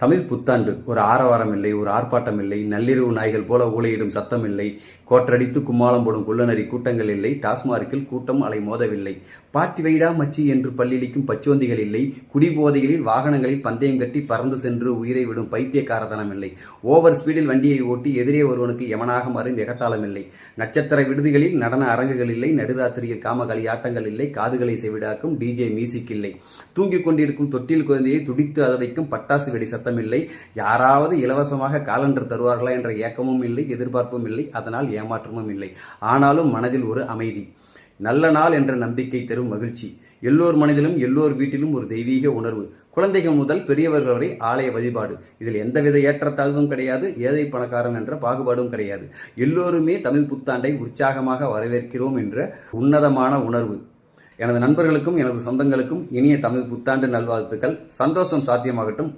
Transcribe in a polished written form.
தமிழ் புத்தாண்டு ஒரு ஆரவாரம் இல்லை, ஒரு ஆர்ப்பாட்டம் இல்லை, நள்ளிரவு நாய்கள் போல ஊளையிடும் சத்தம் இல்லை, கோற்றடித்து கும்மாளம் போடும் குள்ளநரி கூட்டங்கள் இல்லை, டாஸ்மார்க்கில் கூட்டம் அலை மோதவில்லை, பாட்டி வைடா மச்சி என்று பல்லிழிக்கும் பச்சோந்திகள் இல்லை, குடிபோதைகளில் வாகனங்களில் பந்தயம் கட்டி பறந்து சென்று உயிரை விடும் பைத்தியக்காரதனம் இல்லை, ஓவர் ஸ்பீடில் வண்டியை ஓட்டி எதிரே ஒருவனுக்கு எவனாக மறும் எகத்தாளம் இல்லை, நட்சத்திர விடுதிகளில் நடன அரங்குகள் இல்லை, நடுராத்திரியில் காமகளி ஆட்டங்கள் இல்லை, காதுகளை செவிடாக்கும் டிஜே மியூசிக் இல்லை, தூங்கிக் கொண்டிருக்கும் தொட்டில் குழந்தையை துடித்து அதவைக்கும் பட்டாசு வெடி சத்தம் இல்லை, யாராவது இலவசமாக காலண்டர் தருவார்களா என்ற ஏக்கமும் இல்லை, எதிர்பார்ப்பும் இல்லை, அதனால் ஏமாற்றமும் இல்லை. ஆனாலும் மனதில் ஒரு அமைதி, நல்ல நாள் என்ற நம்பிக்கை தரும் மகிழ்ச்சி, எல்லோர் மனதிலும் எல்லோர் வீட்டிலும் ஒரு தெய்வீக உணர்வு, குழந்தைகள் முதல் பெரியவர்கள் வரை ஆலய வழிபாடு. இதில் எந்தவித ஏற்றத்தாழ்வும் கிடையாது, ஏழை பணக்காரன் என்ற பாகுபாடும் கிடையாது. எல்லோருமே தமிழ் புத்தாண்டை உற்சாகமாக வரவேற்கிறோம் என்ற உன்னதமான உணர்வு. எனது நண்பர்களுக்கும் எனது சொந்தங்களுக்கும் இனிய தமிழ் புத்தாண்டு நல்வாழ்த்துக்கள். சந்தோஷம் சாத்தியமாகட்டும்.